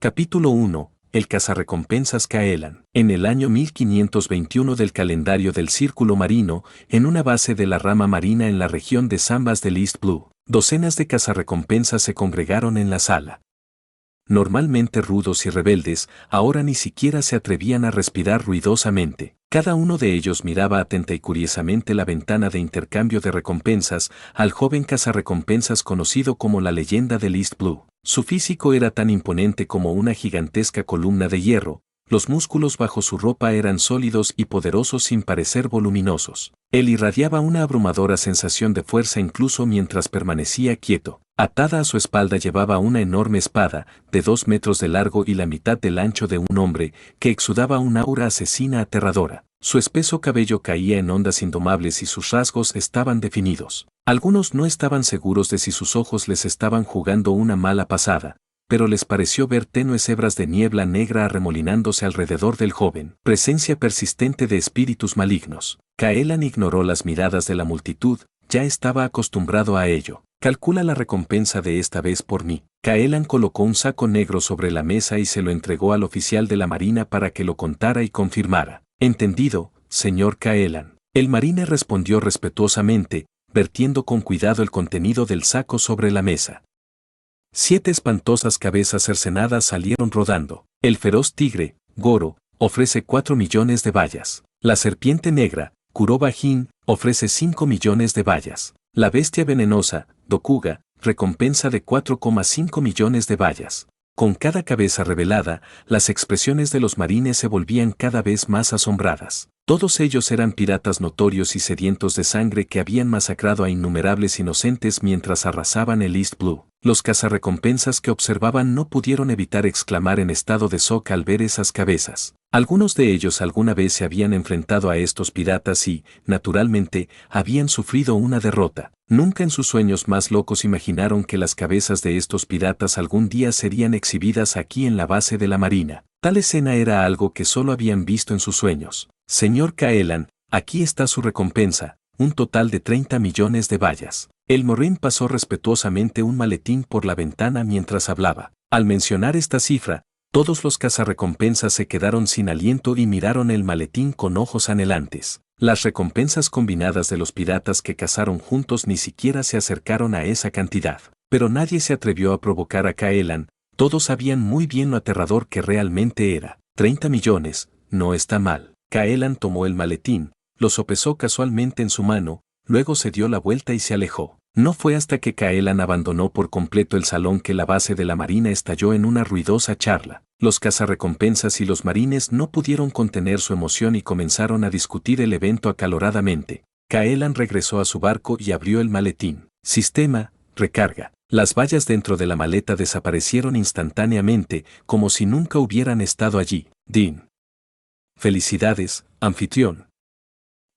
Capítulo 1. El cazarrecompensas Caelan. En el año 1521 del calendario del Círculo Marino, en una base de la rama marina en la región de Zambas del East Blue, docenas de cazarrecompensas se congregaron en la sala. Normalmente rudos y rebeldes, ahora ni siquiera se atrevían a respirar ruidosamente. Cada uno de ellos miraba atenta y curiosamente la ventana de intercambio de recompensas al joven cazarrecompensas conocido como la leyenda del East Blue. Su físico era tan imponente como una gigantesca columna de hierro, los músculos bajo su ropa eran sólidos y poderosos sin parecer voluminosos. Él irradiaba una abrumadora sensación de fuerza incluso mientras permanecía quieto. Atada a su espalda llevaba una enorme espada, de 2 metros de largo y la mitad del ancho de un hombre, que exudaba un aura asesina aterradora. Su espeso cabello caía en ondas indomables y sus rasgos estaban definidos. Algunos no estaban seguros de si sus ojos les estaban jugando una mala pasada, pero les pareció ver tenues hebras de niebla negra arremolinándose alrededor del joven. Presencia persistente de espíritus malignos. Caelan ignoró las miradas de la multitud, ya estaba acostumbrado a ello. Calcula la recompensa de esta vez por mí. Caelan colocó un saco negro sobre la mesa y se lo entregó al oficial de la marina para que lo contara y confirmara. Entendido, señor Caelan. El marine respondió respetuosamente, vertiendo con cuidado el contenido del saco sobre la mesa. 7 espantosas cabezas cercenadas salieron rodando. El feroz tigre, Goro, ofrece 4 millones de bayas. La serpiente negra, Kuroba-jin, ofrece 5 millones de bayas. La bestia venenosa, Dokuga, recompensa de 4,5 millones de bayas. Con cada cabeza revelada, las expresiones de los marines se volvían cada vez más asombradas. Todos ellos eran piratas notorios y sedientos de sangre que habían masacrado a innumerables inocentes mientras arrasaban el East Blue. Los cazarrecompensas que observaban no pudieron evitar exclamar en estado de shock al ver esas cabezas. Algunos de ellos alguna vez se habían enfrentado a estos piratas y, naturalmente, habían sufrido una derrota. Nunca en sus sueños más locos imaginaron que las cabezas de estos piratas algún día serían exhibidas aquí en la base de la marina. Tal escena era algo que solo habían visto en sus sueños. Señor Caelan, aquí está su recompensa, un total de 30 millones de bayas. El morrín pasó respetuosamente un maletín por la ventana mientras hablaba. Al mencionar esta cifra, todos los cazarrecompensas se quedaron sin aliento y miraron el maletín con ojos anhelantes. Las recompensas combinadas de los piratas que cazaron juntos ni siquiera se acercaron a esa cantidad. Pero nadie se atrevió a provocar a Caelan, todos sabían muy bien lo aterrador que realmente era. 30 millones, no está mal. Caelan tomó el maletín, lo sopesó casualmente en su mano, luego se dio la vuelta y se alejó. No fue hasta que Caelan abandonó por completo el salón que la base de la marina estalló en una ruidosa charla. Los cazarrecompensas y los marines no pudieron contener su emoción y comenzaron a discutir el evento acaloradamente. Caelan regresó a su barco y abrió el maletín. Sistema, recarga. Las vallas dentro de la maleta desaparecieron instantáneamente, como si nunca hubieran estado allí. Din. Felicidades, anfitrión.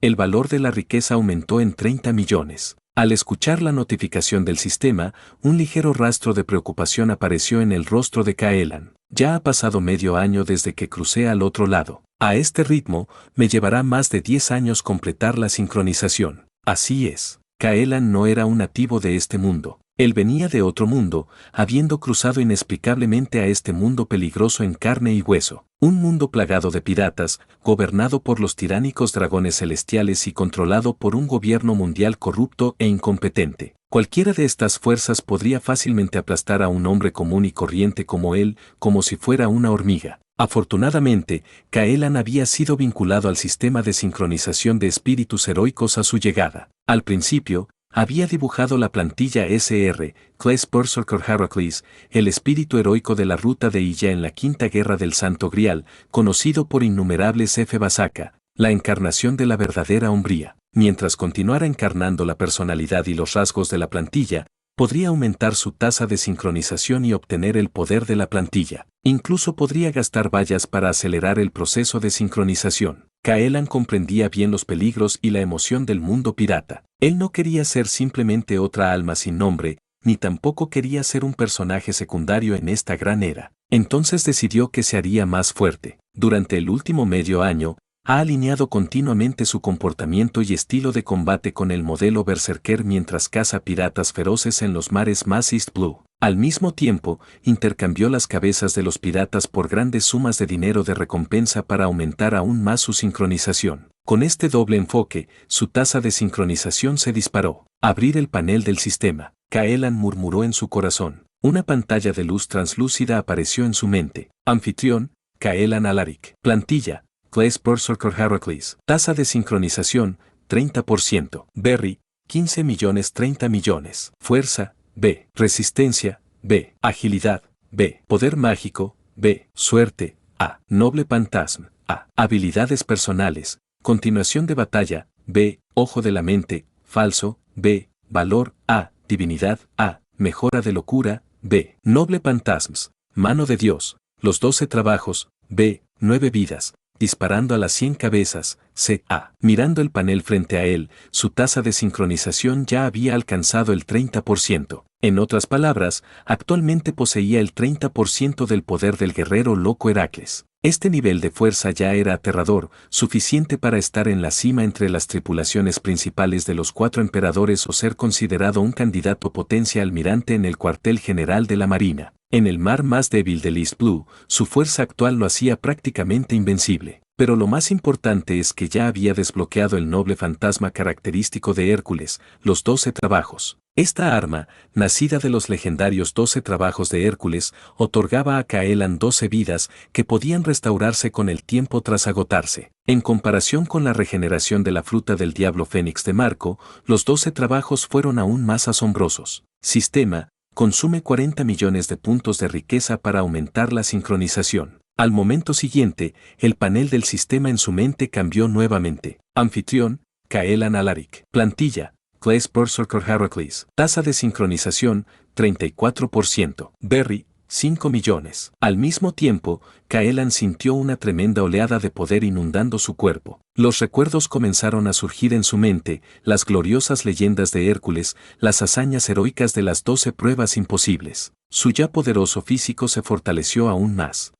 El valor de la riqueza aumentó en 30 millones. Al escuchar la notificación del sistema, un ligero rastro de preocupación apareció en el rostro de Caelan. Ya ha pasado medio año desde que crucé al otro lado. A este ritmo, me llevará más de 10 años completar la sincronización. Así es. Caelan no era un nativo de este mundo. Él venía de otro mundo, habiendo cruzado inexplicablemente a este mundo peligroso en carne y hueso. Un mundo plagado de piratas, gobernado por los tiránicos dragones celestiales y controlado por un gobierno mundial corrupto e incompetente. Cualquiera de estas fuerzas podría fácilmente aplastar a un hombre común y corriente como él, como si fuera una hormiga. Afortunadamente, Caelan había sido vinculado al sistema de sincronización de espíritus heroicos a su llegada. Al principio, había dibujado la plantilla SR, Claes Berserker Heracles, el espíritu heroico de la ruta de Illa en la Quinta Guerra del Santo Grial, conocido por innumerables F. Basaka, la encarnación de la verdadera hombría. Mientras continuara encarnando la personalidad y los rasgos de la plantilla, podría aumentar su tasa de sincronización y obtener el poder de la plantilla. Incluso podría gastar vallas para acelerar el proceso de sincronización. Caelan comprendía bien los peligros y la emoción del mundo pirata. Él no quería ser simplemente otra alma sin nombre, ni tampoco quería ser un personaje secundario en esta gran era. Entonces decidió que se haría más fuerte. Durante el último medio año, Ha alineado continuamente su comportamiento y estilo de combate con el modelo Berserker mientras caza piratas feroces en los mares más East Blue. Al mismo tiempo, intercambió las cabezas de los piratas por grandes sumas de dinero de recompensa para aumentar aún más su sincronización. Con este doble enfoque, su tasa de sincronización se disparó. Abrir el panel del sistema. Kaelan murmuró en su corazón. Una pantalla de luz translúcida apareció en su mente. Anfitrión, Kaelan Alaric. Plantilla, Claes Berserker Heracles. Tasa de sincronización, 30%. Berry, 15 millones 30 millones. Fuerza, B. Resistencia, B. Agilidad, B. Poder mágico, B. Suerte, A. Noble fantasma, A. Habilidades personales. Continuación de batalla, B. Ojo de la mente, falso, B. Valor, A. Divinidad, A. Mejora de locura, B. Noble fantasmas, mano de Dios, los 12 trabajos, B. 9 vidas, disparando a las 100 cabezas, C. A. Mirando el panel frente a él, su tasa de sincronización ya había alcanzado el 30%. En otras palabras, actualmente poseía el 30% del poder del guerrero loco Heracles. Este nivel de fuerza ya era aterrador, suficiente para estar en la cima entre las tripulaciones principales de los 4 emperadores o ser considerado un candidato potencia almirante en el cuartel general de la Marina. En el mar más débil del East Blue, su fuerza actual lo hacía prácticamente invencible. Pero lo más importante es que ya había desbloqueado el noble fantasma característico de Hércules, los 12 trabajos. Esta arma, nacida de los legendarios 12 trabajos de Hércules, otorgaba a Kaelan 12 vidas que podían restaurarse con el tiempo tras agotarse. En comparación con la regeneración de la fruta del diablo Fénix de Marco, los 12 trabajos fueron aún más asombrosos. Sistema, consume 40 millones de puntos de riqueza para aumentar la sincronización. Al momento siguiente, el panel del sistema en su mente cambió nuevamente. Anfitrión, Kaelan Alaric. Plantilla, Claes Berserker Heracles. Tasa de sincronización, 34%. Berry, 5 millones. Al mismo tiempo, Kaelan sintió una tremenda oleada de poder inundando su cuerpo. Los recuerdos comenzaron a surgir en su mente, las gloriosas leyendas de Hércules, las hazañas heroicas de las 12 pruebas imposibles. Su ya poderoso físico se fortaleció aún más.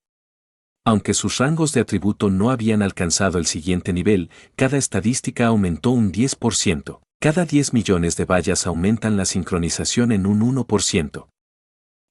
Aunque sus rangos de atributo no habían alcanzado el siguiente nivel, cada estadística aumentó un 10%. Cada 10 millones de vallas aumentan la sincronización en un 1%.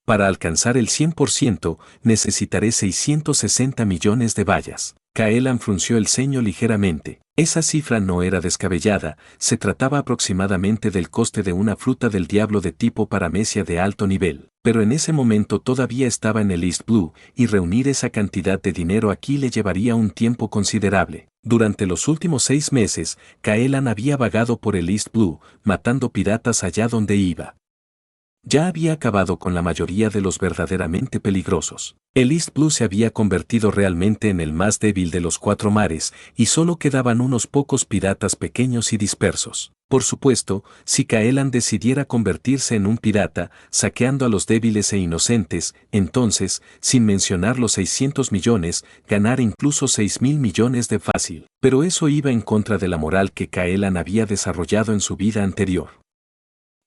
Para alcanzar el 100%, necesitaré 660 millones de vallas. Kaelan frunció el ceño ligeramente. Esa cifra no era descabellada, se trataba aproximadamente del coste de una fruta del diablo de tipo paramecia de alto nivel. Pero en ese momento todavía estaba en el East Blue, y reunir esa cantidad de dinero aquí le llevaría un tiempo considerable. Durante los últimos 6 meses, Kaelan había vagado por el East Blue, matando piratas allá donde iba. Ya había acabado con la mayoría de los verdaderamente peligrosos. El East Blue se había convertido realmente en el más débil de los 4 mares, y solo quedaban unos pocos piratas pequeños y dispersos. Por supuesto, si Kaelan decidiera convertirse en un pirata, saqueando a los débiles e inocentes, entonces, sin mencionar los 600 millones, ganar incluso 6.000 millones de fácil. Pero eso iba en contra de la moral que Kaelan había desarrollado en su vida anterior.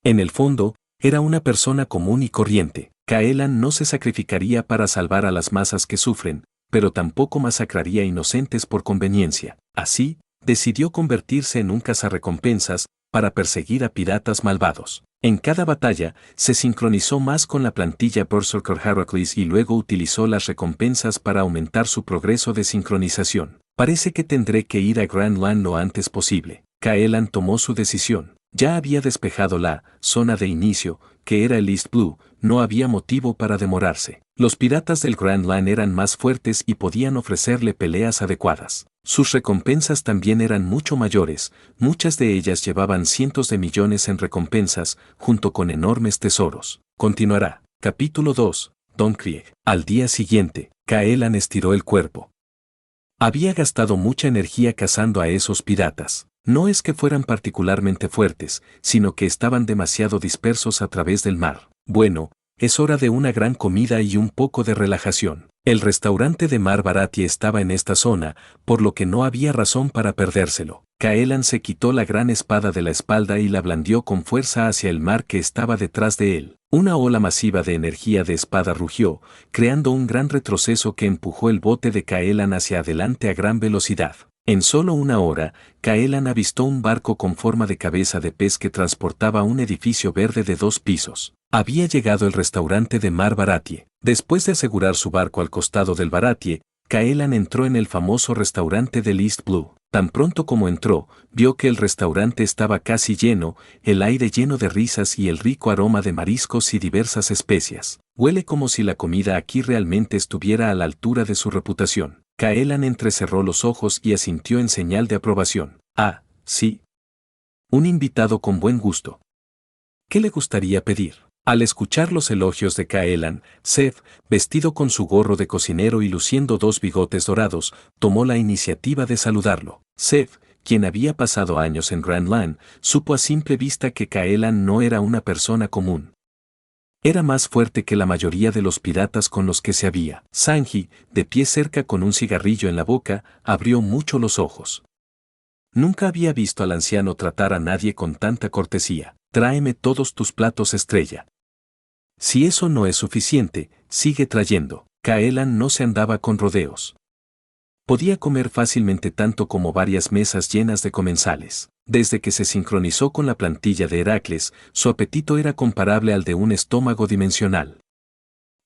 En el fondo, era una persona común y corriente. Kaelan no se sacrificaría para salvar a las masas que sufren, pero tampoco masacraría inocentes por conveniencia. Así, decidió convertirse en un cazarrecompensas para perseguir a piratas malvados. En cada batalla, se sincronizó más con la plantilla Berserker Heracles y luego utilizó las recompensas para aumentar su progreso de sincronización. Parece que tendré que ir a Grand Land lo antes posible. Kaelan tomó su decisión. Ya había despejado la zona de inicio, que era el East Blue, no había motivo para demorarse. Los piratas del Grand Line eran más fuertes y podían ofrecerle peleas adecuadas. Sus recompensas también eran mucho mayores, muchas de ellas llevaban cientos de millones en recompensas, junto con enormes tesoros. Continuará. Capítulo 2. Don Krieg. Al día siguiente, Kaelan estiró el cuerpo. Había gastado mucha energía cazando a esos piratas. No es que fueran particularmente fuertes, sino que estaban demasiado dispersos a través del mar. Bueno, es hora de una gran comida y un poco de relajación. El restaurante de Mar Barati estaba en esta zona, por lo que no había razón para perdérselo. Kaelan se quitó la gran espada de la espalda y la blandió con fuerza hacia el mar que estaba detrás de él. Una ola masiva de energía de espada rugió, creando un gran retroceso que empujó el bote de Kaelan hacia adelante a gran velocidad. En solo una hora, Caelan avistó un barco con forma de cabeza de pez que transportaba un edificio verde de 2 pisos. Había llegado el restaurante de Mar Baratie. Después de asegurar su barco al costado del Baratie, Caelan entró en el famoso restaurante del East Blue. Tan pronto como entró, vio que el restaurante estaba casi lleno, el aire lleno de risas y el rico aroma de mariscos y diversas especias. Huele como si la comida aquí realmente estuviera a la altura de su reputación. Caelan entrecerró los ojos y asintió en señal de aprobación. Ah, sí. Un invitado con buen gusto. ¿Qué le gustaría pedir? Al escuchar los elogios de Caelan, Seth, vestido con su gorro de cocinero y luciendo 2 bigotes dorados, tomó la iniciativa de saludarlo. Seth, quien había pasado años en Grand Line, supo a simple vista que Caelan no era una persona común. Era más fuerte que la mayoría de los piratas con los que se había. Sanji, de pie cerca con un cigarrillo en la boca, abrió mucho los ojos. Nunca había visto al anciano tratar a nadie con tanta cortesía. Tráeme todos tus platos estrella. Si eso no es suficiente, sigue trayendo. Caelan no se andaba con rodeos. Podía comer fácilmente tanto como varias mesas llenas de comensales. Desde que se sincronizó con la plantilla de Heracles, su apetito era comparable al de un estómago dimensional.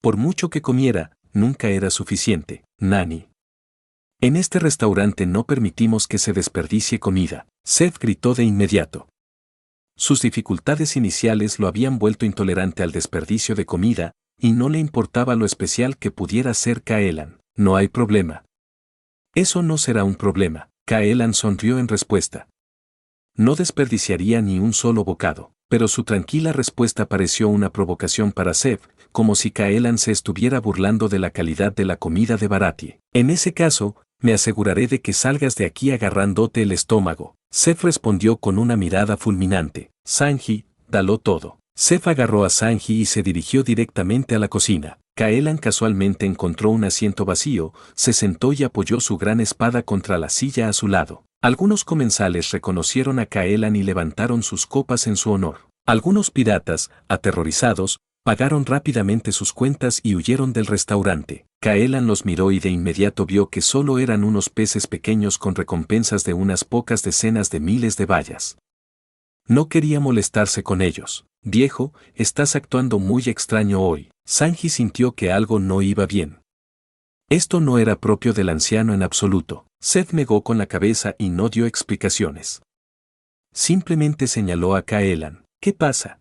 Por mucho que comiera, nunca era suficiente. Nani. En este restaurante no permitimos que se desperdicie comida. Seth gritó de inmediato. Sus dificultades iniciales lo habían vuelto intolerante al desperdicio de comida, y no le importaba lo especial que pudiera ser Caelan. No hay problema. Eso no será un problema. Caelan sonrió en respuesta. No desperdiciaría ni un solo bocado, pero su tranquila respuesta pareció una provocación para Seth, como si Caelan se estuviera burlando de la calidad de la comida de Baratie. En ese caso, me aseguraré de que salgas de aquí agarrándote el estómago. Seth respondió con una mirada fulminante. Sanji, dalo todo. Seth agarró a Sanji y se dirigió directamente a la cocina. Caelan casualmente encontró un asiento vacío, se sentó y apoyó su gran espada contra la silla a su lado. Algunos comensales reconocieron a Caelan y levantaron sus copas en su honor. Algunos piratas, aterrorizados, pagaron rápidamente sus cuentas y huyeron del restaurante. Caelan los miró y de inmediato vio que solo eran unos peces pequeños con recompensas de unas pocas decenas de miles de bayas. No quería molestarse con ellos. Viejo, estás actuando muy extraño hoy. Sanji sintió que algo no iba bien. Esto no era propio del anciano en absoluto. Seth negó con la cabeza y no dio explicaciones. Simplemente señaló a Caelan. ¿Qué pasa?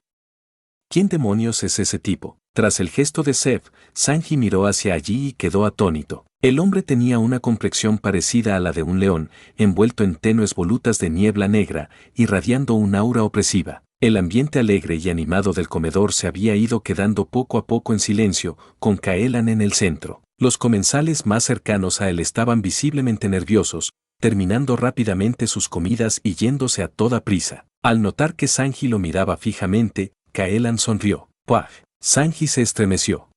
¿Quién demonios es ese tipo? Tras el gesto de Seth, Sanji miró hacia allí y quedó atónito. El hombre tenía una complexión parecida a la de un león, envuelto en tenues volutas de niebla negra, irradiando un aura opresiva. El ambiente alegre y animado del comedor se había ido quedando poco a poco en silencio, con Caelan en el centro. Los comensales más cercanos a él estaban visiblemente nerviosos, terminando rápidamente sus comidas y yéndose a toda prisa. Al notar que Sanji lo miraba fijamente, Caelan sonrió. ¡Puaj! Sanji se estremeció.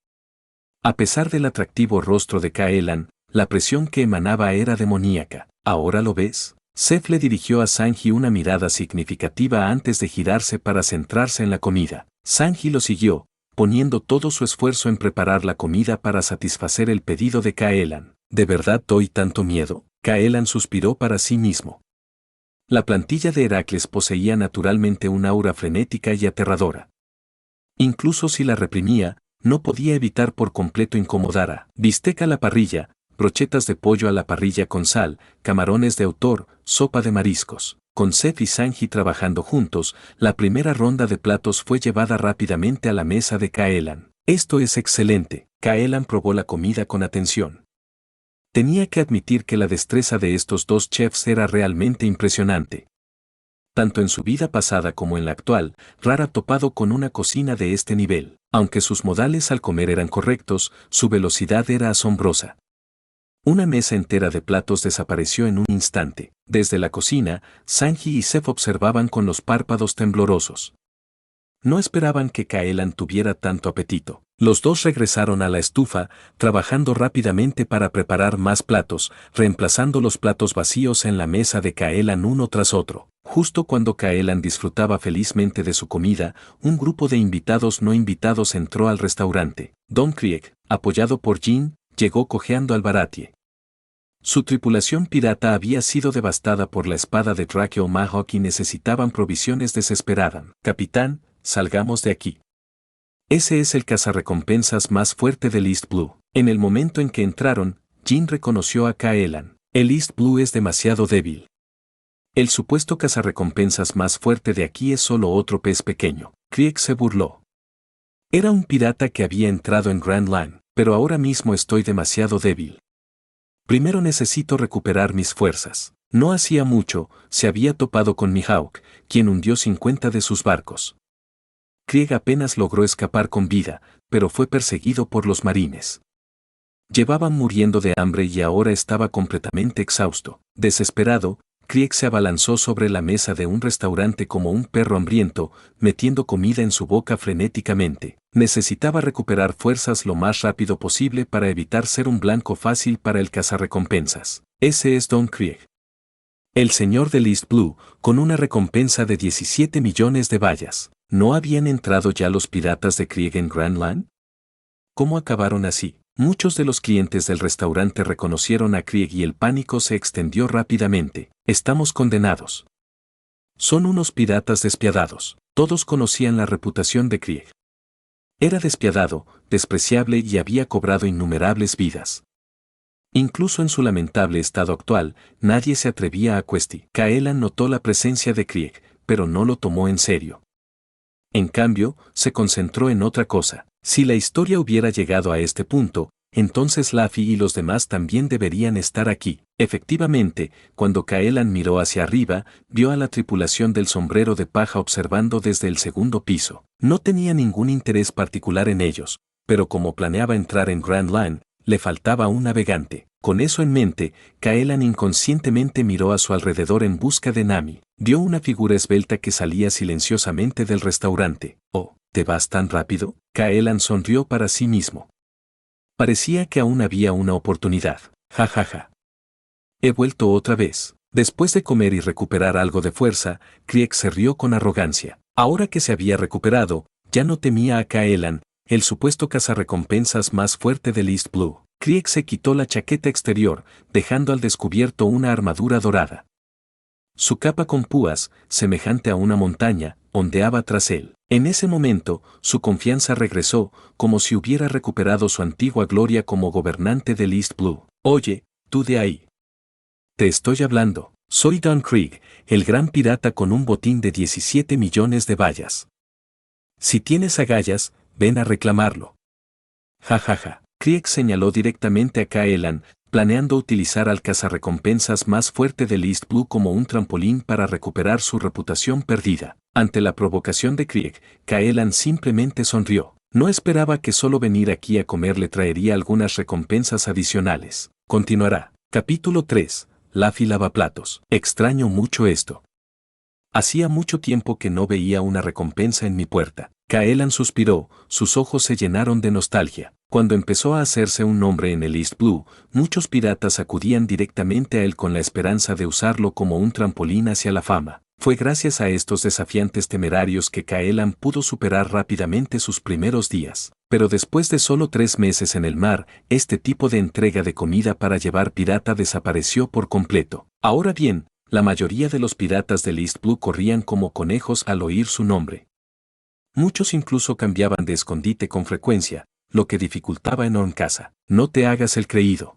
A pesar del atractivo rostro de Caelan, la presión que emanaba era demoníaca. ¿Ahora lo ves? Seth le dirigió a Sanji una mirada significativa antes de girarse para centrarse en la comida. Sanji lo siguió, poniendo todo su esfuerzo en preparar la comida para satisfacer el pedido de Caelan. ¿De verdad doy tanto miedo? Caelan suspiró para sí mismo. La plantilla de Heracles poseía naturalmente una aura frenética y aterradora. Incluso si la reprimía, no podía evitar por completo incomodar a bistec a la parrilla, brochetas de pollo a la parrilla con sal, camarones de autor, sopa de mariscos. Con Seth y Sanji trabajando juntos, la primera ronda de platos fue llevada rápidamente a la mesa de Caelan. Esto es excelente. Caelan probó la comida con atención. Tenía que admitir que la destreza de estos dos chefs era realmente impresionante. Tanto en su vida pasada como en la actual, rara topado con una cocina de este nivel. Aunque sus modales al comer eran correctos, su velocidad era asombrosa. Una mesa entera de platos desapareció en un instante. Desde la cocina, Sanji y Seth observaban con los párpados temblorosos. No esperaban que Caelan tuviera tanto apetito. Los dos regresaron a la estufa, trabajando rápidamente para preparar más platos, reemplazando los platos vacíos en la mesa de Caelan uno tras otro. Justo cuando Caelan disfrutaba felizmente de su comida, un grupo de invitados no invitados entró al restaurante. Don Krieg, apoyado por Jin, llegó cojeando al Baratie. Su tripulación pirata había sido devastada por la espada de Drakeo Mahawk y necesitaban provisiones desesperadas. Capitán, salgamos de aquí. Ese es el cazarrecompensas más fuerte del East Blue. En el momento en que entraron, Jin reconoció a Kaelan. El East Blue es demasiado débil. El supuesto cazarrecompensas más fuerte de aquí es solo otro pez pequeño. Krieg se burló. Era un pirata que había entrado en Grand Line, pero ahora mismo estoy demasiado débil. Primero necesito recuperar mis fuerzas. No hacía mucho, se había topado con Mihawk, quien hundió 50 de sus barcos. Krieg apenas logró escapar con vida, pero fue perseguido por los marines. Llevaban muriendo de hambre y ahora estaba completamente exhausto. Desesperado, Krieg se abalanzó sobre la mesa de un restaurante como un perro hambriento, metiendo comida en su boca frenéticamente. Necesitaba recuperar fuerzas lo más rápido posible para evitar ser un blanco fácil para el cazarrecompensas. Ese es Don Krieg, el señor del East Blue, con una recompensa de 17 millones de bayas. ¿No habían entrado ya los piratas de Krieg en Grand Line? ¿Cómo acabaron así? Muchos de los clientes del restaurante reconocieron a Krieg y el pánico se extendió rápidamente. Estamos condenados. Son unos piratas despiadados. Todos conocían la reputación de Krieg. Era despiadado, despreciable y había cobrado innumerables vidas. Incluso en su lamentable estado actual, nadie se atrevía a cuestionar. Kaelan notó la presencia de Krieg, pero no lo tomó en serio. En cambio, se concentró en otra cosa. Si la historia hubiera llegado a este punto, entonces Luffy y los demás también deberían estar aquí. Efectivamente, cuando Kaelan miró hacia arriba, vio a la tripulación del sombrero de paja observando desde el segundo piso. No tenía ningún interés particular en ellos, pero como planeaba entrar en Grand Line, le faltaba un navegante. Con eso en mente, Kaelan inconscientemente miró a su alrededor en busca de Nami. Vio una figura esbelta que salía silenciosamente del restaurante. «Oh, ¿te vas tan rápido?». Kaelan sonrió para sí mismo. Parecía que aún había una oportunidad. «Ja ja ja. He vuelto otra vez». Después de comer y recuperar algo de fuerza, Krieg se rió con arrogancia. Ahora que se había recuperado, ya no temía a Kaelan, el supuesto cazarrecompensas más fuerte del East Blue. Krieg se quitó la chaqueta exterior, dejando al descubierto una armadura dorada. Su capa con púas, semejante a una montaña, ondeaba tras él. En ese momento, su confianza regresó, como si hubiera recuperado su antigua gloria como gobernante del East Blue. «Oye, tú de ahí. Te estoy hablando. Soy Don Krieg, el gran pirata con un botín de 17 millones de bayas. Si tienes agallas, ven a reclamarlo». «Ja ja ja». Krieg señaló directamente a Kaelan, planeando utilizar al cazarrecompensas más fuerte del East Blue como un trampolín para recuperar su reputación perdida. Ante la provocación de Krieg, Kaelan simplemente sonrió. No esperaba que solo venir aquí a comer le traería algunas recompensas adicionales. Continuará. Capítulo 3. Luffy lavaplatos. Extraño mucho esto. Hacía mucho tiempo que no veía una recompensa en mi puerta. Kaelan suspiró, sus ojos se llenaron de nostalgia. Cuando empezó a hacerse un nombre en el East Blue, muchos piratas acudían directamente a él con la esperanza de usarlo como un trampolín hacia la fama. Fue gracias a estos desafiantes temerarios que Kaelan pudo superar rápidamente sus primeros días. Pero después de solo 3 meses en el mar, este tipo de entrega de comida para llevar pirata desapareció por completo. Ahora bien, la mayoría de los piratas del East Blue corrían como conejos al oír su nombre. Muchos incluso cambiaban de escondite con frecuencia, lo que dificultaba enorme caza. No te hagas el creído.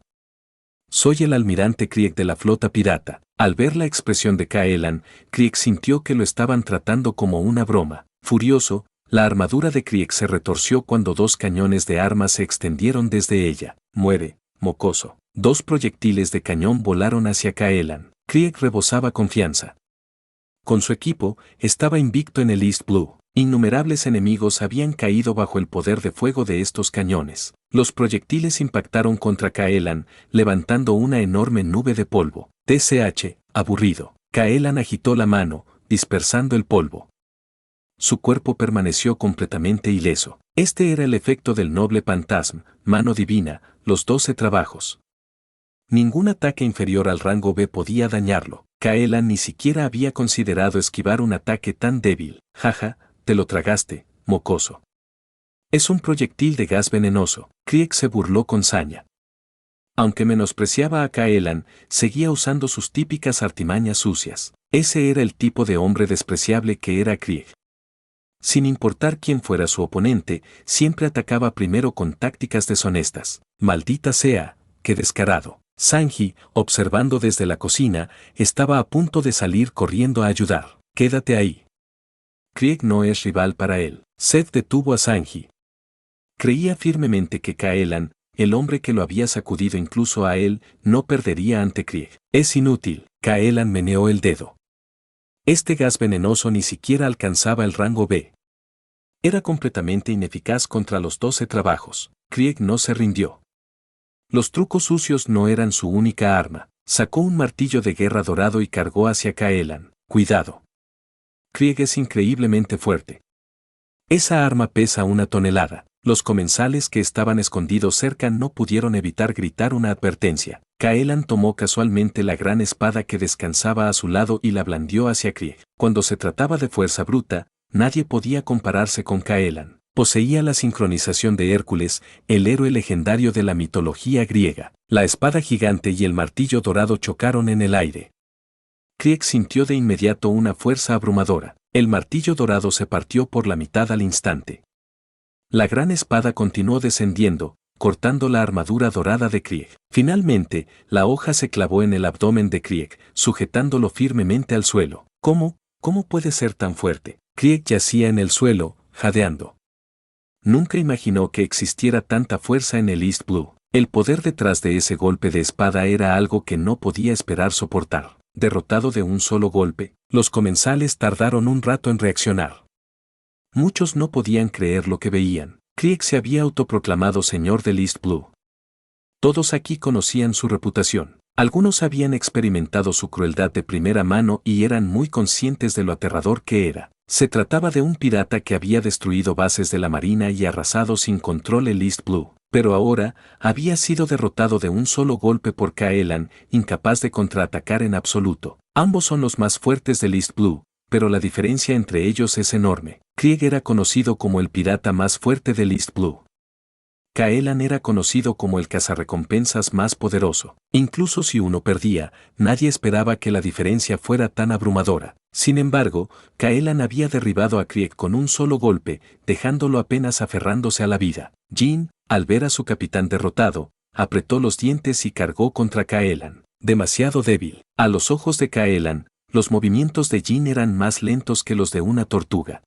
Soy el almirante Krieg de la flota pirata. Al ver la expresión de Kaelan, Krieg sintió que lo estaban tratando como una broma. Furioso, la armadura de Krieg se retorció cuando 2 cañones de armas se extendieron desde ella. Muere, mocoso. 2 proyectiles de cañón volaron hacia Kaelan. Krieg rebosaba confianza. Con su equipo, estaba invicto en el East Blue. Innumerables enemigos habían caído bajo el poder de fuego de estos cañones. Los proyectiles impactaron contra Kaelan, levantando una enorme nube de polvo. TCH, aburrido. Kaelan agitó la mano, dispersando el polvo. Su cuerpo permaneció completamente ileso. Este era el efecto del noble Pantasm, mano divina, los 12 trabajos. Ningún ataque inferior al rango B podía dañarlo. Kaelan ni siquiera había considerado esquivar un ataque tan débil. Jaja, te lo tragaste, mocoso. Es un proyectil de gas venenoso. Krieg se burló con saña. Aunque menospreciaba a Caellan, seguía usando sus típicas artimañas sucias. Ese era el tipo de hombre despreciable que era Krieg. Sin importar quién fuera su oponente, siempre atacaba primero con tácticas deshonestas. Maldita sea, qué descarado. Sanji, observando desde la cocina, estaba a punto de salir corriendo a ayudar. Quédate ahí. Krieg no es rival para él. Zed detuvo a Sanji. Creía firmemente que Caellan, el hombre que lo había sacudido incluso a él, no perdería ante Krieg. Es inútil. Caellan meneó el dedo. Este gas venenoso ni siquiera alcanzaba el rango B. Era completamente ineficaz contra los 12 trabajos. Krieg no se rindió. Los trucos sucios no eran su única arma. Sacó un martillo de guerra dorado y cargó hacia Caellan. Cuidado. Krieg es increíblemente fuerte. Esa arma pesa 1 tonelada. Los comensales que estaban escondidos cerca no pudieron evitar gritar una advertencia. Caellan tomó casualmente la gran espada que descansaba a su lado y la blandió hacia Krieg. Cuando se trataba de fuerza bruta, nadie podía compararse con Caellan. Poseía la sincronización de Hércules, el héroe legendario de la mitología griega. La espada gigante y el martillo dorado chocaron en el aire. Krieg sintió de inmediato una fuerza abrumadora. El martillo dorado se partió por la mitad al instante. La gran espada continuó descendiendo, cortando la armadura dorada de Krieg. Finalmente, la hoja se clavó en el abdomen de Krieg, sujetándolo firmemente al suelo. ¿Cómo? ¿Cómo puede ser tan fuerte? Krieg yacía en el suelo, jadeando. Nunca imaginó que existiera tanta fuerza en el East Blue. El poder detrás de ese golpe de espada era algo que no podía esperar soportar. Derrotado de un solo golpe, los comensales tardaron un rato en reaccionar. Muchos no podían creer lo que veían. Krieg se había autoproclamado señor del East Blue. Todos aquí conocían su reputación. Algunos habían experimentado su crueldad de primera mano y eran muy conscientes de lo aterrador que era. Se trataba de un pirata que había destruido bases de la marina y arrasado sin control el East Blue. Pero ahora, había sido derrotado de un solo golpe por Caellan, incapaz de contraatacar en absoluto. Ambos son los más fuertes del East Blue, pero la diferencia entre ellos es enorme. Krieg era conocido como el pirata más fuerte del East Blue. Caellan era conocido como el cazarrecompensas más poderoso. Incluso si uno perdía, nadie esperaba que la diferencia fuera tan abrumadora. Sin embargo, Caellan había derribado a Krieg con un solo golpe, dejándolo apenas aferrándose a la vida. Jin, al ver a su capitán derrotado, apretó los dientes y cargó contra Caellan. Demasiado débil. A los ojos de Caellan, los movimientos de Jin eran más lentos que los de una tortuga.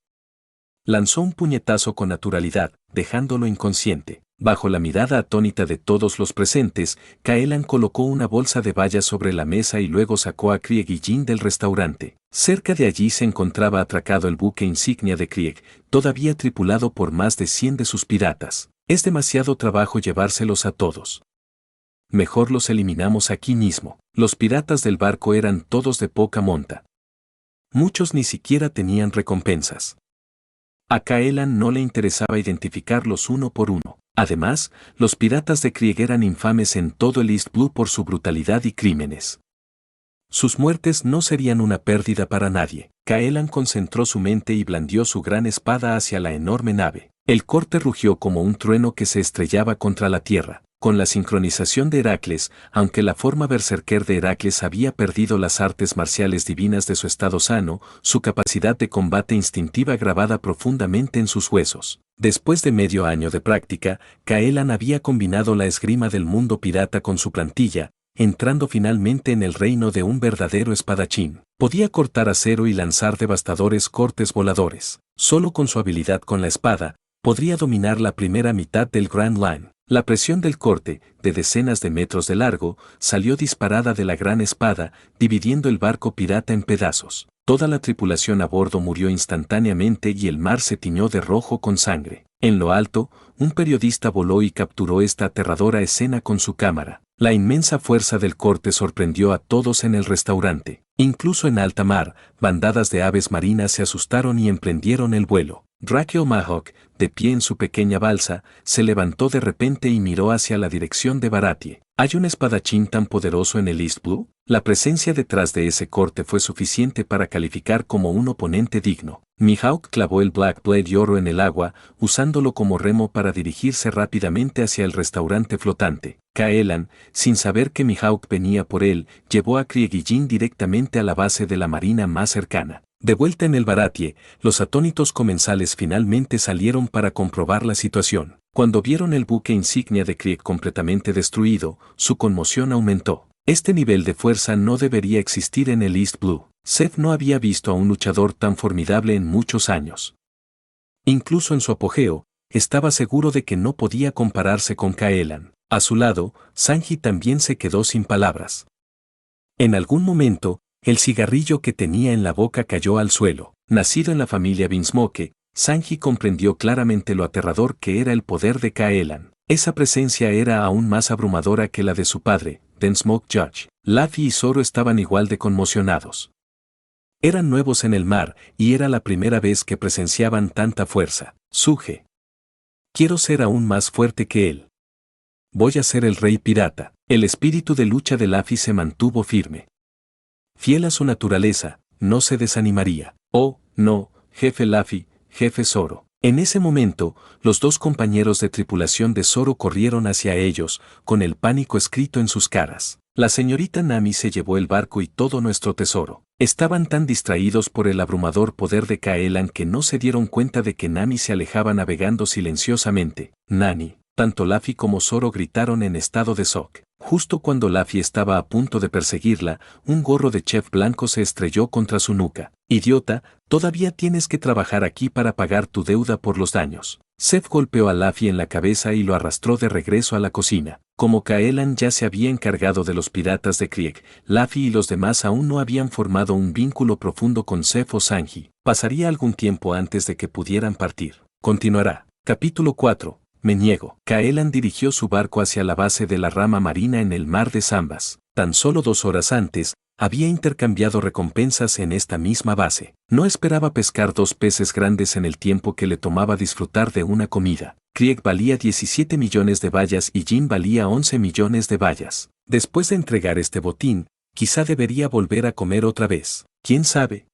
Lanzó un puñetazo con naturalidad, dejándolo inconsciente. Bajo la mirada atónita de todos los presentes, Caellan colocó una bolsa de bayas sobre la mesa y luego sacó a Krieg y Jin del restaurante. Cerca de allí se encontraba atracado el buque insignia de Krieg, todavía tripulado por más de 100 de sus piratas. Es demasiado trabajo llevárselos a todos. Mejor los eliminamos aquí mismo. Los piratas del barco eran todos de poca monta. Muchos ni siquiera tenían recompensas. A Caellan no le interesaba identificarlos uno por uno. Además, los piratas de Krieg eran infames en todo el East Blue por su brutalidad y crímenes. Sus muertes no serían una pérdida para nadie. Caellan concentró su mente y blandió su gran espada hacia la enorme nave. El corte rugió como un trueno que se estrellaba contra la tierra. Con la sincronización de Heracles, aunque la forma berserker de Heracles había perdido las artes marciales divinas de su estado sano, su capacidad de combate instintiva grabada profundamente en sus huesos. Después de medio año de práctica, Caellan había combinado la esgrima del mundo pirata con su plantilla, entrando finalmente en el reino de un verdadero espadachín. Podía cortar acero y lanzar devastadores cortes voladores. Solo con su habilidad con la espada, podría dominar la primera mitad del Grand Line. La presión del corte, de decenas de metros de largo, salió disparada de la gran espada, dividiendo el barco pirata en pedazos. Toda la tripulación a bordo murió instantáneamente y el mar se tiñó de rojo con sangre. En lo alto, un periodista voló y capturó esta aterradora escena con su cámara. La inmensa fuerza del corte sorprendió a todos en el restaurante. Incluso en alta mar, bandadas de aves marinas se asustaron y emprendieron el vuelo. Drake O'Mahawk, de pie en su pequeña balsa, se levantó de repente y miró hacia la dirección de Baratie. ¿Hay un espadachín tan poderoso en el East Blue? La presencia detrás de ese corte fue suficiente para calificar como un oponente digno. Mihawk clavó el Black Blade oro en el agua, usándolo como remo para dirigirse rápidamente hacia el restaurante flotante. Kaelan, sin saber que Mihawk venía por él, llevó a Krieg y Jin directamente a la base de la marina más cercana. De vuelta en el Baratie, los atónitos comensales finalmente salieron para comprobar la situación. Cuando vieron el buque insignia de Krieg completamente destruido, su conmoción aumentó. Este nivel de fuerza no debería existir en el East Blue. Seth no había visto a un luchador tan formidable en muchos años. Incluso en su apogeo, estaba seguro de que no podía compararse con Kaelan. A su lado, Sanji también se quedó sin palabras. En algún momento, el cigarrillo que tenía en la boca cayó al suelo. Nacido en la familia Vinsmoke, Sanji comprendió claramente lo aterrador que era el poder de Kaelan. Esa presencia era aún más abrumadora que la de su padre, Vinsmoke Judge. Luffy y Zoro estaban igual de conmocionados. Eran nuevos en el mar, y era la primera vez que presenciaban tanta fuerza. Suge. Quiero ser aún más fuerte que él. Voy a ser el rey pirata. El espíritu de lucha de Luffy se mantuvo firme. Fiel a su naturaleza, no se desanimaría. Oh, no, jefe Luffy, jefe Zoro. En ese momento, los dos compañeros de tripulación de Zoro corrieron hacia ellos, con el pánico escrito en sus caras. La señorita Nami se llevó el barco y todo nuestro tesoro. Estaban tan distraídos por el abrumador poder de Kaelan que no se dieron cuenta de que Nami se alejaba navegando silenciosamente. Nani. Tanto Luffy como Zoro gritaron en estado de shock. Justo cuando Luffy estaba a punto de perseguirla, un gorro de chef blanco se estrelló contra su nuca. Idiota, todavía tienes que trabajar aquí para pagar tu deuda por los daños. Seth golpeó a Luffy en la cabeza y lo arrastró de regreso a la cocina. Como Kaelan ya se había encargado de los piratas de Krieg, Luffy y los demás aún no habían formado un vínculo profundo con Seth o Sanji. Pasaría algún tiempo antes de que pudieran partir. Continuará. Capítulo 4. Me niego. Kaelan dirigió su barco hacia la base de la rama marina en el mar de Zambas. Tan solo 2 horas antes, había intercambiado recompensas en esta misma base. No esperaba pescar 2 peces grandes en el tiempo que le tomaba disfrutar de una comida. Krieg valía 17 millones de bayas y Jin valía 11 millones de bayas. Después de entregar este botín, quizá debería volver a comer otra vez. ¿Quién sabe?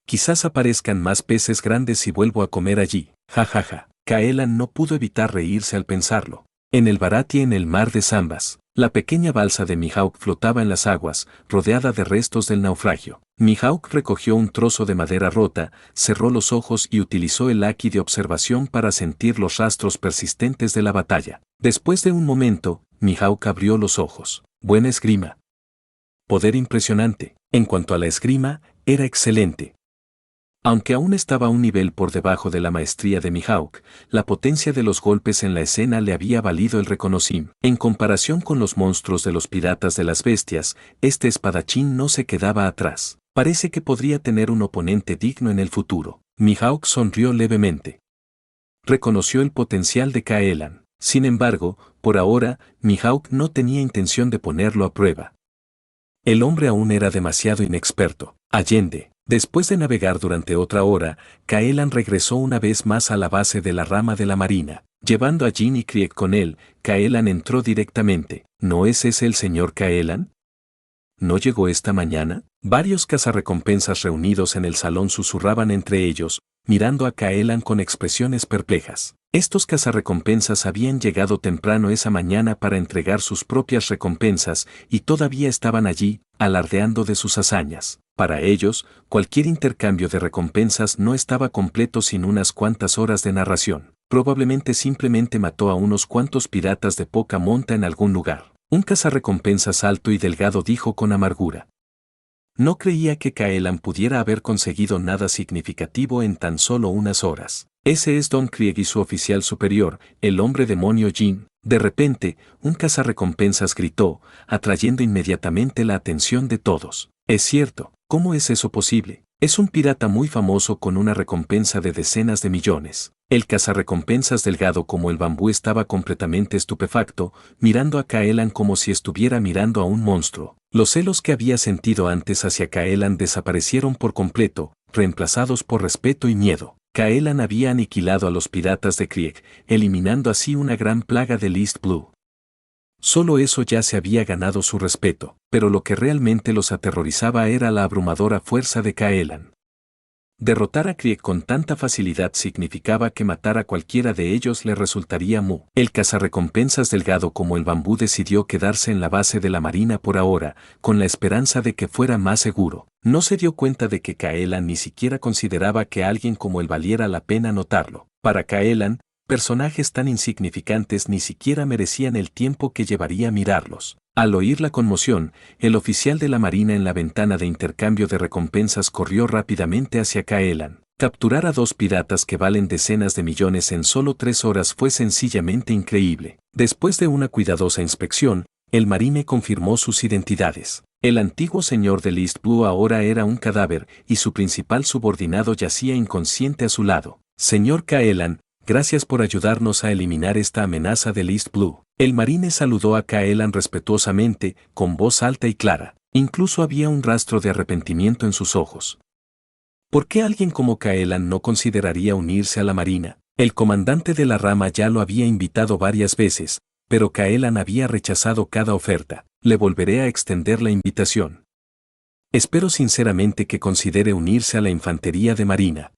Quizás aparezcan más peces grandes si vuelvo a comer allí. Jajaja. Kaelan no pudo evitar reírse al pensarlo. En el Baratie en el mar de Zambas, la pequeña balsa de Mihawk flotaba en las aguas, rodeada de restos del naufragio. Mihawk recogió un trozo de madera rota, cerró los ojos y utilizó el haki de observación para sentir los rastros persistentes de la batalla. Después de un momento, Mihawk abrió los ojos. Buena esgrima. Poder impresionante. En cuanto a la esgrima, era excelente. Aunque aún estaba a un nivel por debajo de la maestría de Mihawk, la potencia de los golpes en la escena le había valido el reconocimiento. En comparación con los monstruos de los piratas de las bestias, este espadachín no se quedaba atrás. Parece que podría tener un oponente digno en el futuro. Mihawk sonrió levemente. Reconoció el potencial de Kaelan. Sin embargo, por ahora, Mihawk no tenía intención de ponerlo a prueba. El hombre aún era demasiado inexperto. Allende. Después de navegar durante otra hora, Kaelan regresó una vez más a la base de la rama de la marina. Llevando a Jin y Krieg con él, Kaelan entró directamente. ¿No es ese el señor Kaelan? ¿No llegó esta mañana? Varios cazarrecompensas reunidos en el salón susurraban entre ellos, mirando a Kaelan con expresiones perplejas. Estos cazarrecompensas habían llegado temprano esa mañana para entregar sus propias recompensas y todavía estaban allí, alardeando de sus hazañas. Para ellos, cualquier intercambio de recompensas no estaba completo sin unas cuantas horas de narración. Probablemente simplemente mató a unos cuantos piratas de poca monta en algún lugar. Un cazarrecompensas alto y delgado dijo con amargura. No creía que Kaelan pudiera haber conseguido nada significativo en tan solo unas horas. Ese es Don Krieg y su oficial superior, el hombre demonio Jin. De repente, un cazarrecompensas gritó, atrayendo inmediatamente la atención de todos. Es cierto, ¿cómo es eso posible? Es un pirata muy famoso con una recompensa de decenas de millones. El cazarrecompensas delgado como el bambú estaba completamente estupefacto, mirando a Kaelan como si estuviera mirando a un monstruo. Los celos que había sentido antes hacia Kaelan desaparecieron por completo, reemplazados por respeto y miedo. Kaelan había aniquilado a los piratas de Krieg, eliminando así una gran plaga del East Blue. Solo eso ya se había ganado su respeto, pero lo que realmente los aterrorizaba era la abrumadora fuerza de Caelan. Derrotar a Krieg con tanta facilidad significaba que matar a cualquiera de ellos le resultaría mu. El cazarrecompensas delgado como el bambú decidió quedarse en la base de la marina por ahora, con la esperanza de que fuera más seguro. No se dio cuenta de que Caelan ni siquiera consideraba que alguien como él valiera la pena notarlo. Para Caelan, personajes tan insignificantes ni siquiera merecían el tiempo que llevaría mirarlos. Al oír la conmoción, el oficial de la marina en la ventana de intercambio de recompensas corrió rápidamente hacia Caelan. Capturar a 2 piratas que valen decenas de millones en solo 3 horas fue sencillamente increíble. Después de una cuidadosa inspección, el marine confirmó sus identidades. El antiguo señor del East Blue ahora era un cadáver y su principal subordinado yacía inconsciente a su lado. Señor Caelan, gracias por ayudarnos a eliminar esta amenaza del East Blue. El marine saludó a Caelan respetuosamente, con voz alta y clara. Incluso había un rastro de arrepentimiento en sus ojos. ¿Por qué alguien como Caelan no consideraría unirse a la marina? El comandante de la rama ya lo había invitado varias veces, pero Caelan había rechazado cada oferta. Le volveré a extender la invitación. Espero sinceramente que considere unirse a la infantería de marina.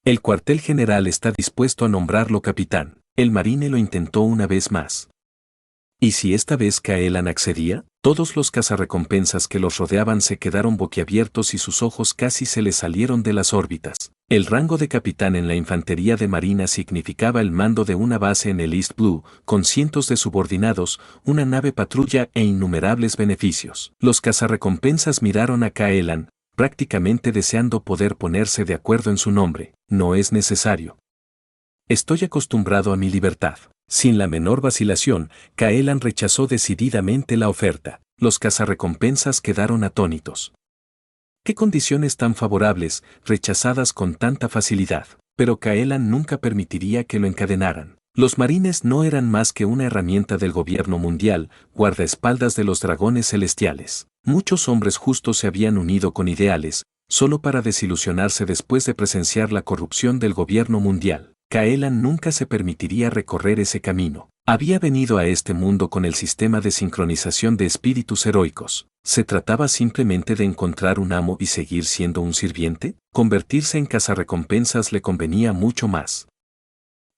El cuartel general está dispuesto a nombrarlo capitán. El marine lo intentó una vez más. ¿Y si esta vez Caelan accedía? Todos los cazarrecompensas que los rodeaban se quedaron boquiabiertos y sus ojos casi se les salieron de las órbitas. El rango de capitán en la infantería de marina significaba el mando de una base en el East Blue, con cientos de subordinados, una nave patrulla e innumerables beneficios. Los cazarrecompensas miraron a Caelan, prácticamente deseando poder ponerse de acuerdo en su nombre. No es necesario. Estoy acostumbrado a mi libertad. Sin la menor vacilación, Caelan rechazó decididamente la oferta. Los cazarrecompensas quedaron atónitos. ¿Qué condiciones tan favorables, rechazadas con tanta facilidad? Pero Caelan nunca permitiría que lo encadenaran. Los marines no eran más que una herramienta del gobierno mundial, guardaespaldas de los dragones celestiales. Muchos hombres justos se habían unido con ideales, solo para desilusionarse después de presenciar la corrupción del gobierno mundial. Caelan nunca se permitiría recorrer ese camino. Había venido a este mundo con el sistema de sincronización de espíritus heroicos. ¿Se trataba simplemente de encontrar un amo y seguir siendo un sirviente? Convertirse en cazarrecompensas le convenía mucho más.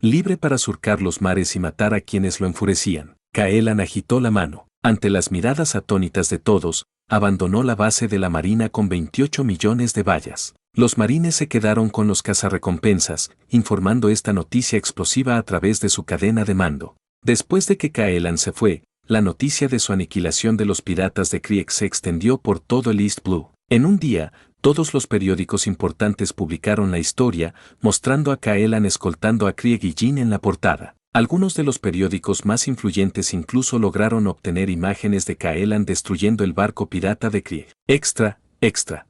Libre para surcar los mares y matar a quienes lo enfurecían. Caelan agitó la mano. Ante las miradas atónitas de todos, abandonó la base de la marina con 28 millones de vallas. Los marines se quedaron con los cazarrecompensas, informando esta noticia explosiva a través de su cadena de mando. Después de que Caelan se fue, la noticia de su aniquilación de los piratas de Krieg se extendió por todo el East Blue. En un día, todos los periódicos importantes publicaron la historia, mostrando a Caelan escoltando a Krieg y Jin en la portada. Algunos de los periódicos más influyentes incluso lograron obtener imágenes de Caelan destruyendo el barco pirata de Krieg. Extra, extra.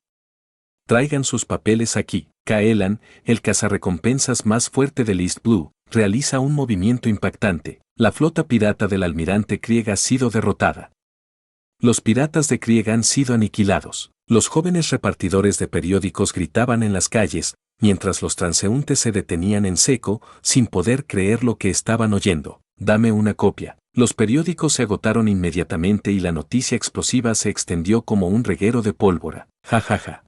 Traigan sus papeles aquí. Caelan, el cazarrecompensas más fuerte del East Blue, realiza un movimiento impactante. La flota pirata del almirante Krieg ha sido derrotada. Los piratas de Krieg han sido aniquilados. Los jóvenes repartidores de periódicos gritaban en las calles, mientras los transeúntes se detenían en seco, sin poder creer lo que estaban oyendo. Dame una copia. Los periódicos se agotaron inmediatamente y la noticia explosiva se extendió como un reguero de pólvora. Ja ja ja.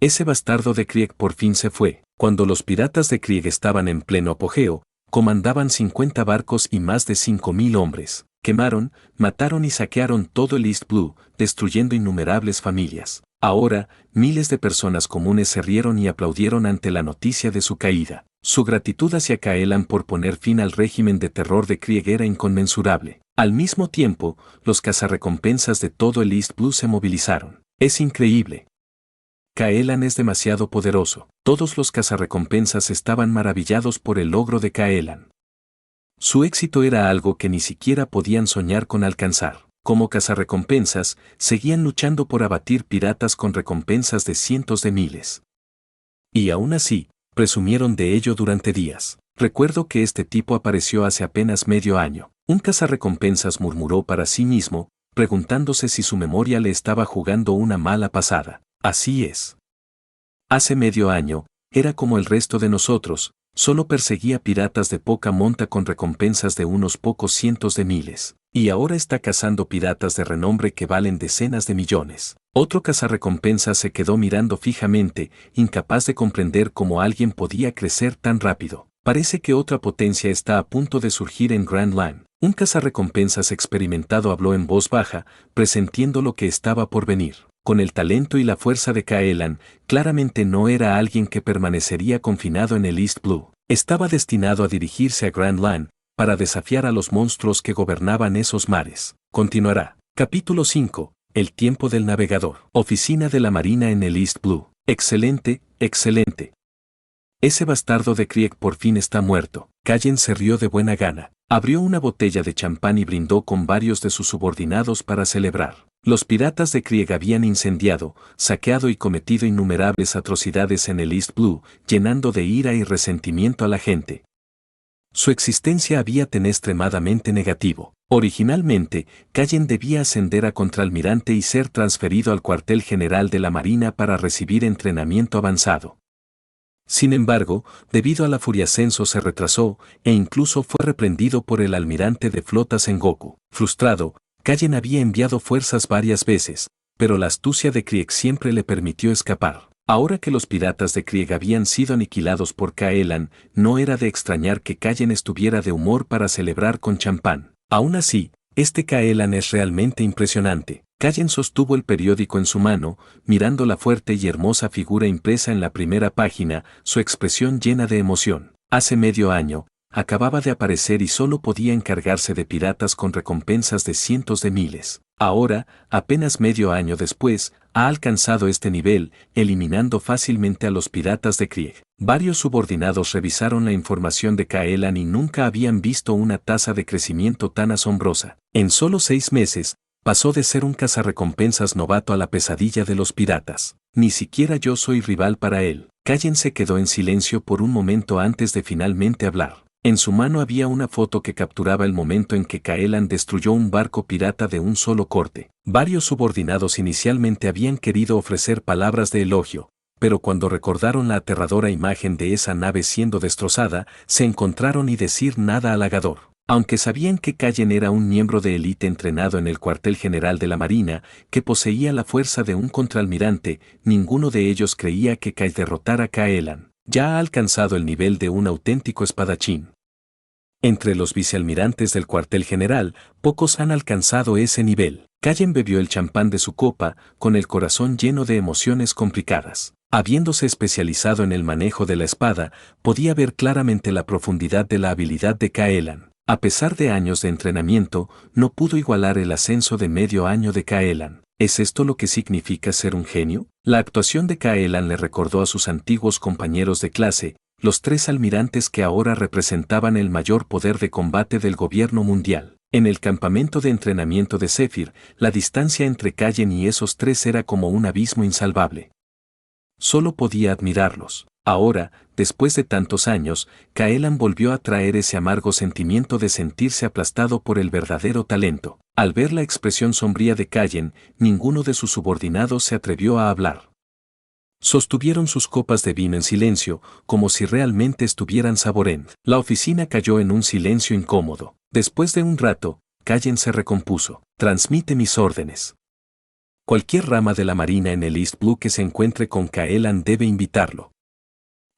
Ese bastardo de Krieg por fin se fue. Cuando los piratas de Krieg estaban en pleno apogeo, comandaban 50 barcos y más de 5.000 hombres. Quemaron, mataron y saquearon todo el East Blue, destruyendo innumerables familias. Ahora, miles de personas comunes se rieron y aplaudieron ante la noticia de su caída. Su gratitud hacia Caelan por poner fin al régimen de terror de Krieg era inconmensurable. Al mismo tiempo, los cazarrecompensas de todo el East Blue se movilizaron. Es increíble. Caelan es demasiado poderoso. Todos los cazarrecompensas estaban maravillados por el logro de Caelan. Su éxito era algo que ni siquiera podían soñar con alcanzar. Como cazarrecompensas, seguían luchando por abatir piratas con recompensas de cientos de miles. Y aún así, presumieron de ello durante días. Recuerdo que este tipo apareció hace apenas medio año. Un cazarrecompensas murmuró para sí mismo, preguntándose si su memoria le estaba jugando una mala pasada. Así es. Hace medio año, era como el resto de nosotros, solo perseguía piratas de poca monta con recompensas de unos pocos cientos de miles. y ahora está cazando piratas de renombre que valen decenas de millones. Otro cazarrecompensas se quedó mirando fijamente, incapaz de comprender cómo alguien podía crecer tan rápido. Parece que otra potencia está a punto de surgir en Grand Line. Un cazarrecompensas experimentado habló en voz baja, presentiendo lo que estaba por venir. Con el talento y la fuerza de Kaelan, claramente no era alguien que permanecería confinado en el East Blue. Estaba destinado a dirigirse a Grand Line, para desafiar a los monstruos que gobernaban esos mares. Continuará. Capítulo 5. El tiempo del navegador. Oficina de la Marina en el East Blue. Excelente, excelente. Ese bastardo de Krieg por fin está muerto. Callen se rió de buena gana. Abrió una botella de champán y brindó con varios de sus subordinados para celebrar. Los piratas de Krieg habían incendiado, saqueado y cometido innumerables atrocidades en el East Blue, llenando de ira y resentimiento a la gente. Su existencia había tenido extremadamente negativo. Originalmente, Callen debía ascender a contraalmirante y ser transferido al cuartel general de la Marina para recibir entrenamiento avanzado. Sin embargo, debido a la furia ascenso se retrasó e incluso fue reprendido por el almirante de flota Sengoku. Frustrado, Callen había enviado fuerzas varias veces, pero la astucia de Krieg siempre le permitió escapar. Ahora que los piratas de Krieg habían sido aniquilados por Kaelan, no era de extrañar que Callen estuviera de humor para celebrar con champán. Aún así, este Kaelan es realmente impresionante. Callen sostuvo el periódico en su mano, mirando la fuerte y hermosa figura impresa en la primera página, su expresión llena de emoción. Hace medio año, acababa de aparecer y solo podía encargarse de piratas con recompensas de cientos de miles. Ahora, apenas medio año después, ha alcanzado este nivel, eliminando fácilmente a los piratas de Krieg. Varios subordinados revisaron la información de Kaelan y nunca habían visto una tasa de crecimiento tan asombrosa. En solo 6 meses, pasó de ser un cazarrecompensas novato a la pesadilla de los piratas. Ni siquiera yo soy rival para él. Callen se quedó en silencio por un momento antes de finalmente hablar. En su mano había una foto que capturaba el momento en que Kaelan destruyó un barco pirata de un solo corte. Varios subordinados inicialmente habían querido ofrecer palabras de elogio, pero cuando recordaron la aterradora imagen de esa nave siendo destrozada, se encontraron y decir nada halagador. Aunque sabían que Callen era un miembro de élite entrenado en el cuartel general de la Marina, que poseía la fuerza de un contraalmirante, ninguno de ellos creía que Kai derrotara a Kaelan. Ya ha alcanzado el nivel de un auténtico espadachín. Entre los vicealmirantes del cuartel general, pocos han alcanzado ese nivel. Callen bebió el champán de su copa, con el corazón lleno de emociones complicadas. Habiéndose especializado en el manejo de la espada, podía ver claramente la profundidad de la habilidad de Kaelan. A pesar de años de entrenamiento, no pudo igualar el ascenso de medio año de Kaelan. ¿Es esto lo que significa ser un genio? La actuación de Kaelan le recordó a sus antiguos compañeros de clase, los 3 almirantes que ahora representaban el mayor poder de combate del gobierno mundial. En el campamento de entrenamiento de Zephyr, la distancia entre Callen y esos 3 era como un abismo insalvable. Solo podía admirarlos. Ahora, después de tantos años, Kaelan volvió a traer ese amargo sentimiento de sentirse aplastado por el verdadero talento. Al ver la expresión sombría de Callen, ninguno de sus subordinados se atrevió a hablar. Sostuvieron sus copas de vino en silencio, como si realmente estuvieran saboreando. La oficina cayó en un silencio incómodo. Después de un rato, Callen se recompuso. Transmite mis órdenes. Cualquier rama de la Marina en el East Blue que se encuentre con Kaelan debe invitarlo.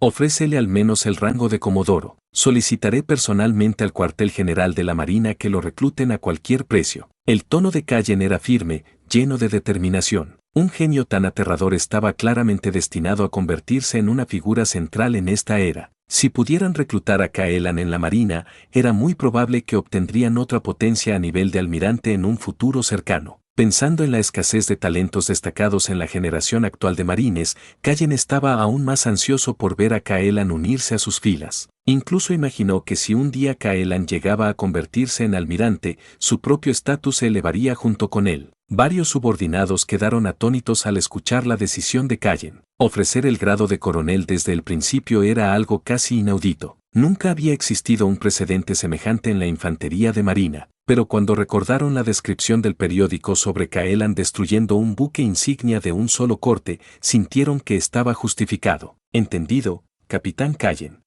Ofrécele al menos el rango de comodoro. Solicitaré personalmente al cuartel general de la Marina que lo recluten a cualquier precio. El tono de Callen era firme, lleno de determinación. Un genio tan aterrador estaba claramente destinado a convertirse en una figura central en esta era. Si pudieran reclutar a Kaelan en la Marina, era muy probable que obtendrían otra potencia a nivel de almirante en un futuro cercano. Pensando en la escasez de talentos destacados en la generación actual de marines, Callen estaba aún más ansioso por ver a Kaelan unirse a sus filas. Incluso imaginó que si un día Kaelan llegaba a convertirse en almirante, su propio estatus se elevaría junto con él. Varios subordinados quedaron atónitos al escuchar la decisión de Callen. Ofrecer el grado de coronel desde el principio era algo casi inaudito. Nunca había existido un precedente semejante en la infantería de marina, pero cuando recordaron la descripción del periódico sobre Kaelan destruyendo un buque insignia de un solo corte, sintieron que estaba justificado. Entendido, capitán Callen.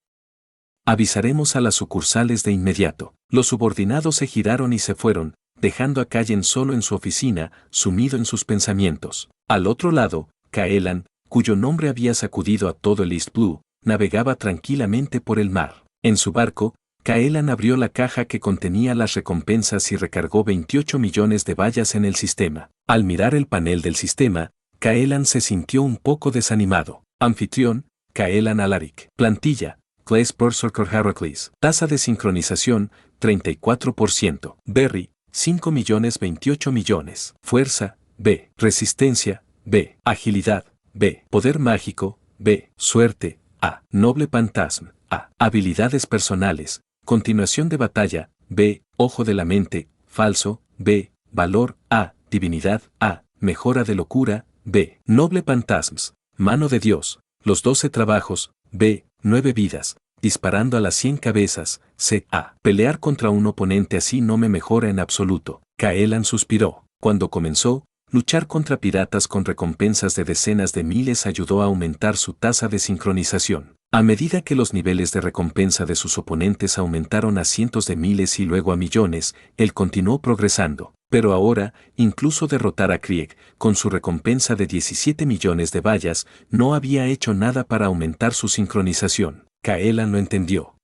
Avisaremos a las sucursales de inmediato. Los subordinados se giraron y se fueron, dejando a Kallen solo en su oficina, sumido en sus pensamientos. Al otro lado, Kaelan, cuyo nombre había sacudido a todo el East Blue, navegaba tranquilamente por el mar. En su barco, Kaelan abrió la caja que contenía las recompensas y recargó 28 millones de vallas en el sistema. Al mirar el panel del sistema, Kaelan se sintió un poco desanimado. Anfitrión, Kaelan Alaric. Plantilla, Claes Berserker Heracles. Tasa de sincronización, 34%. Berry, 5 millones 28 millones. Fuerza, B. Resistencia, B. Agilidad, B. Poder mágico, B. Suerte, A. Noble Pantasm, A. Habilidades personales, continuación de batalla, B. Ojo de la mente, falso, B. Valor, A. Divinidad, A. Mejora de locura, B. Noble Pantasms, mano de Dios, los 12 trabajos, B. 9 vidas, disparando a las 100 cabezas, C. A. Pelear contra un oponente así no me mejora en absoluto. Kaelan suspiró. Cuando comenzó, luchar contra piratas con recompensas de decenas de miles ayudó a aumentar su tasa de sincronización. A medida que los niveles de recompensa de sus oponentes aumentaron a cientos de miles y luego a millones, él continuó progresando. Pero ahora, incluso derrotar a Krieg, con su recompensa de 17 millones de vallas, no había hecho nada para aumentar su sincronización. Kaelan lo entendió.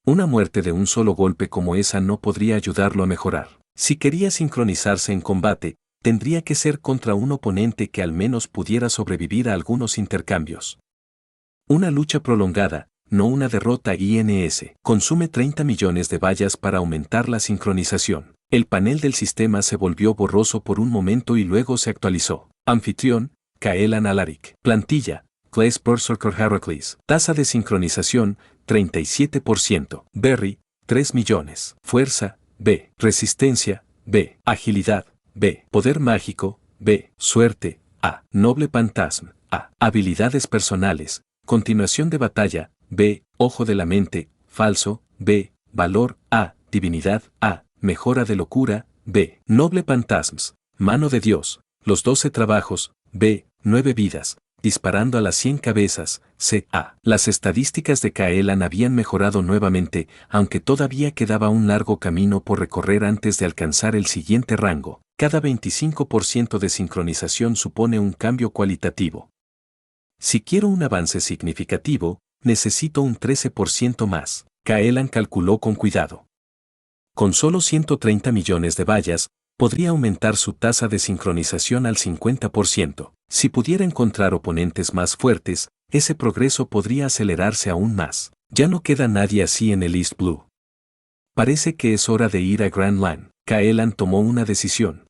Una muerte de un solo golpe como esa no podría ayudarlo a mejorar. Si quería sincronizarse en combate, tendría que ser contra un oponente que al menos pudiera sobrevivir a algunos intercambios. Una lucha prolongada, no una derrota INS. Consume 30 millones de vallas para aumentar la sincronización. El panel del sistema se volvió borroso por un momento y luego se actualizó. Anfitrión, Kaelan Alaric. Plantilla, Claes Berserker Heracles. Tasa de sincronización, 37%. Berry, 3 millones. Fuerza, B. Resistencia, B. Agilidad, B. Poder mágico, B. Suerte, A. Noble Pantasm, A. Habilidades personales, continuación de batalla, B. Ojo de la mente, falso, B. Valor, A. Divinidad, A. Mejora de locura, B. Noble Pantasms, mano de Dios, los 12 trabajos, B. 9 vidas, disparando a las 100 cabezas, C. A. Las estadísticas de Kaelan habían mejorado nuevamente, aunque todavía quedaba un largo camino por recorrer antes de alcanzar el siguiente rango. Cada 25% de sincronización supone un cambio cualitativo. Si quiero un avance significativo, necesito un 13% más. Kaelan calculó con cuidado. Con solo 130 millones de vallas, podría aumentar su tasa de sincronización al 50%. Si pudiera encontrar oponentes más fuertes, ese progreso podría acelerarse aún más. Ya no queda nadie así en el East Blue. Parece que es hora de ir a Grand Line. Kaelan tomó una decisión.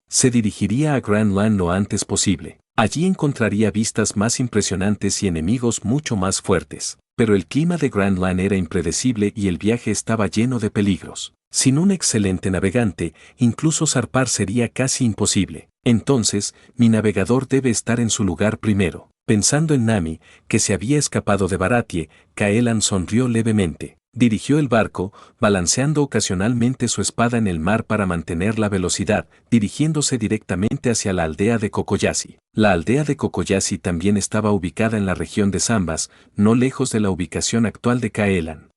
Se dirigiría a Grand Line lo antes posible. Allí encontraría vistas más impresionantes y enemigos mucho más fuertes. Pero el clima de Grand Line era impredecible y el viaje estaba lleno de peligros. Sin un excelente navegante, incluso zarpar sería casi imposible. Entonces, mi navegador debe estar en su lugar primero. Pensando en Nami, que se había escapado de Baratie, Kaelan sonrió levemente. Dirigió el barco, balanceando ocasionalmente su espada en el mar para mantener la velocidad, dirigiéndose directamente hacia la aldea de Kokoyashi. La aldea de Kokoyashi también estaba ubicada en la región de Zambas, no lejos de la ubicación actual de Kaelan.